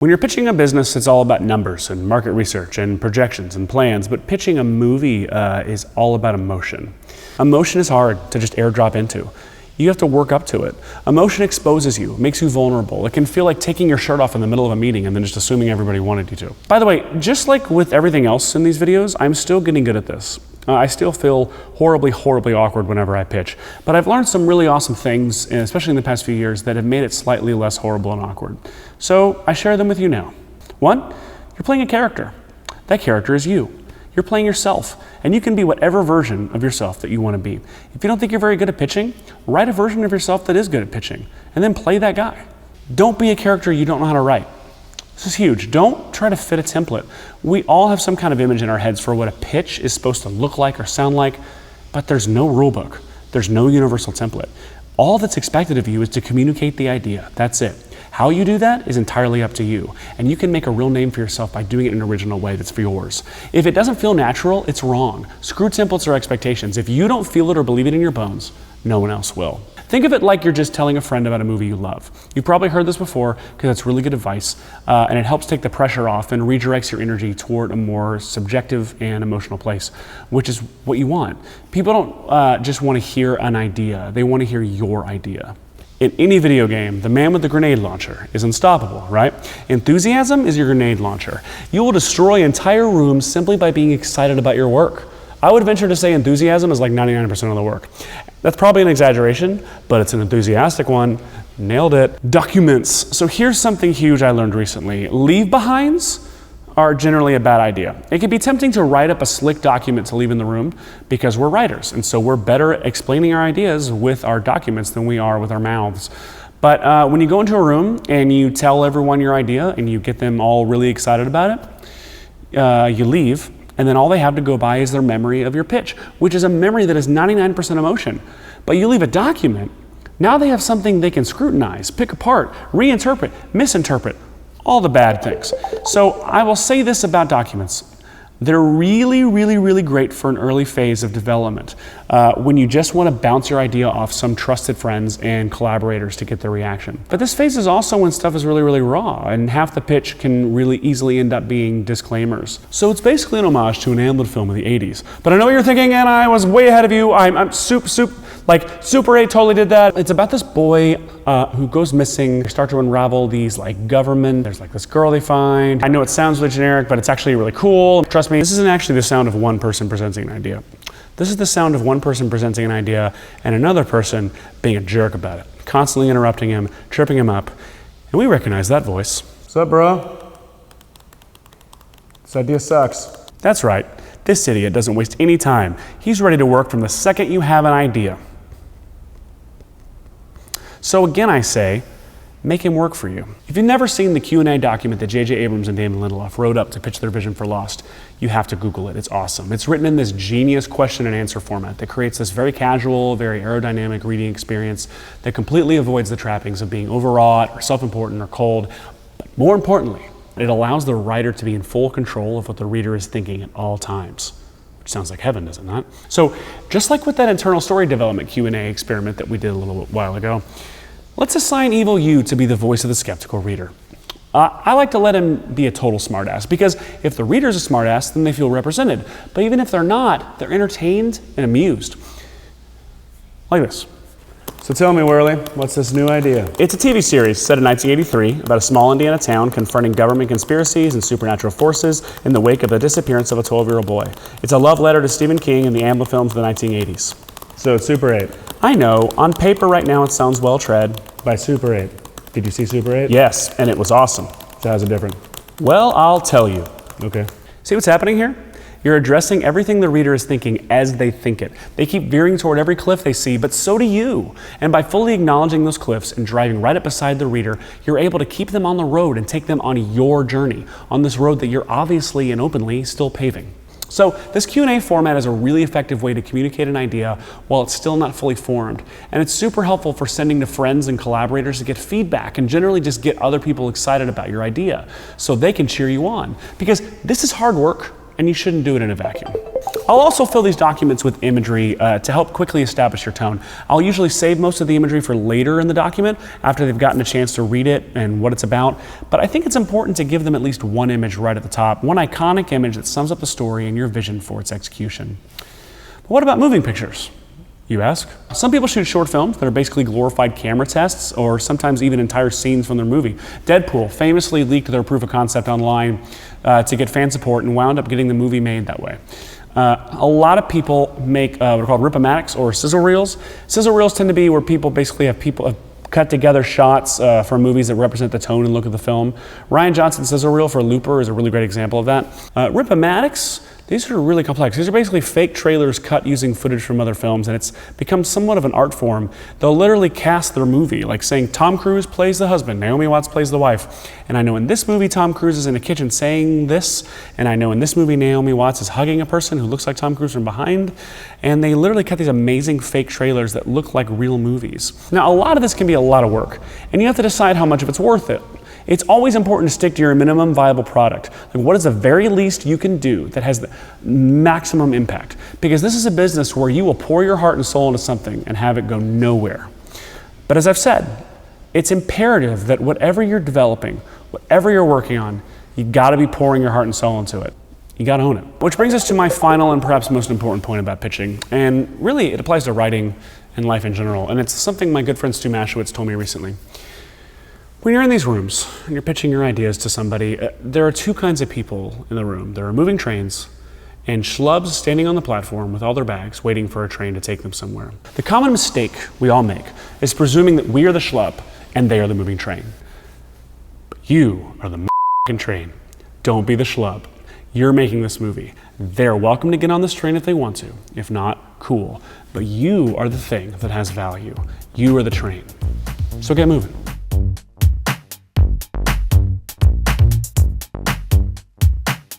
When you're pitching a business, it's all about numbers and market research and projections and plans, but pitching a movie is all about emotion. Emotion is hard to just airdrop into. You have to work up to it. Emotion exposes you, makes you vulnerable. It can feel like taking your shirt off in the middle of a meeting and then just assuming everybody wanted you to. By the way, just like with everything else in these videos, I'm still getting good at this. I still feel horribly awkward whenever I pitch, but I've learned some really awesome things, especially in the past few years, that have made it slightly less horrible and awkward. So I share them with you now. One, you're playing a character. That character is you. You're playing yourself, and you can be whatever version of yourself that you want to be. If you don't think you're very good at pitching, write a version of yourself that is good at pitching, and then play that guy. Don't be a character you don't know how to write. This is huge. Don't try to fit a template. We all have some kind of image in our heads for what a pitch is supposed to look like or sound like, but there's no rule book. There's no universal template. All that's expected of you is to communicate the idea. That's it. How you do that is entirely up to you, and you can make a real name for yourself by doing it in an original way that's for yours. If it doesn't feel natural, it's wrong. Screw templates or expectations. If you don't feel it or believe it in your bones, no one else will. Think of it like you're just telling a friend about a movie you love. You've probably heard this before because it's really good advice, and it helps take the pressure off and redirects your energy toward a more subjective and emotional place, which is what you want. People don't just want to hear an idea, they want to hear your idea. In any video game, the man with the grenade launcher is unstoppable, right? Enthusiasm is your grenade launcher. You will destroy entire rooms simply by being excited about your work. I would venture to say enthusiasm is like 99% of the work. That's probably an exaggeration, but it's an enthusiastic one. Nailed it. Documents. So here's something huge I learned recently. Leave-behinds are generally a bad idea. It can be tempting to write up a slick document to leave in the room because we're writers, and so we're better at explaining our ideas with our documents than we are with our mouths. But when you go into a room and you tell everyone your idea and you get them all really excited about it, you leave, and then all they have to go by is their memory of your pitch, which is a memory that is 99% emotion. But you leave a document, now they have something they can scrutinize, pick apart, reinterpret, misinterpret, all the bad things. So I will say this about documents. They're really great for an early phase of development when you just want to bounce your idea off some trusted friends and collaborators to get their reaction. But this phase is also when stuff is really raw, and half the pitch can really easily end up being disclaimers. So it's basically an homage to an Amblin film of the 80s. But I know what you're thinking, and I was way ahead of you. I'm Super 8 totally did that. It's about this boy who goes missing. They start to unravel these government. There's this girl they find. I know it sounds really generic, but it's actually really cool. Trust me, this isn't actually the sound of one person presenting an idea. This is the sound of one person presenting an idea and another person being a jerk about it, constantly interrupting him, tripping him up. And we recognize that voice. What's up, bro? This idea sucks. That's right. This idiot doesn't waste any time. He's ready to work from the second you have an idea. So again, I say, make him work for you. If you've never seen the Q&A document that J.J. Abrams and Damon Lindelof wrote up to pitch their vision for Lost, you have to Google it. It's awesome. It's written in this genius question and answer format that creates this very casual, very aerodynamic reading experience that completely avoids the trappings of being overwrought or self-important or cold. But more importantly, it allows the writer to be in full control of what the reader is thinking at all times. Which sounds like heaven, does it not? So just like with that internal story development Q&A experiment that we did a little while ago, let's assign evil you to be the voice of the skeptical reader. I like to let him be a total smartass, because if the reader's a smartass, then they feel represented. But even if they're not, they're entertained and amused. Like this. So tell me, Worley, what's this new idea? It's a TV series set in 1983 about a small Indiana town confronting government conspiracies and supernatural forces in the wake of the disappearance of a 12-year-old boy. It's a love letter to Stephen King and the Amblin films of the 1980s. So it's Super 8. I know. On paper right now it sounds well tread. By Super 8. Did you see Super 8? Yes, and it was awesome. So how's it different? Well, I'll tell you. Okay. See what's happening here? You're addressing everything the reader is thinking as they think it. They keep veering toward every cliff they see, but so do you. And by fully acknowledging those cliffs and driving right up beside the reader, you're able to keep them on the road and take them on your journey, on this road that you're obviously and openly still paving. So this Q&A format is a really effective way to communicate an idea while it's still not fully formed. And it's super helpful for sending to friends and collaborators to get feedback and generally just get other people excited about your idea so they can cheer you on. Because this is hard work and you shouldn't do it in a vacuum. I'll also fill these documents with imagery to help quickly establish your tone. I'll usually save most of the imagery for later in the document after they've gotten a chance to read it and what it's about, but I think it's important to give them at least one image right at the top, one iconic image that sums up the story and your vision for its execution. But what about moving pictures, you ask? Some people shoot short films that are basically glorified camera tests or sometimes even entire scenes from their movie. Deadpool famously leaked their proof of concept online to get fan support and wound up getting the movie made that way. A lot of people make what are called rip-o-matics or sizzle reels. Sizzle reels tend to be where people basically have cut together shots from movies that represent the tone and look of the film. Rian Johnson's sizzle reel for Looper is a really great example of that. Rip-o-matics, these are really complex. These are basically fake trailers cut using footage from other films, and it's become somewhat of an art form. They'll literally cast their movie, like saying Tom Cruise plays the husband, Naomi Watts plays the wife. And I know in this movie Tom Cruise is in a kitchen saying this, and I know in this movie Naomi Watts is hugging a person who looks like Tom Cruise from behind. And they literally cut these amazing fake trailers that look like real movies. Now, a lot of this can be a lot of work, and you have to decide how much of it's worth it. It's always important to stick to your minimum viable product. Like, what is the very least you can do that has the maximum impact? Because this is a business where you will pour your heart and soul into something and have it go nowhere. But as I've said, it's imperative that whatever you're developing, whatever you're working on, you gotta be pouring your heart and soul into it. You gotta own it. Which brings us to my final and perhaps most important point about pitching. And really, it applies to writing and life in general. And it's something my good friend Stu Maschwitz told me recently. When you're in these rooms and you're pitching your ideas to somebody, there are two kinds of people in the room. There are moving trains and schlubs standing on the platform with all their bags waiting for a train to take them somewhere. The common mistake we all make is presuming that we are the schlub and they are the moving train. But you are the f***ing train. Don't be the schlub. You're making this movie. They're welcome to get on this train if they want to. If not, cool. But you are the thing that has value. You are the train. So get moving.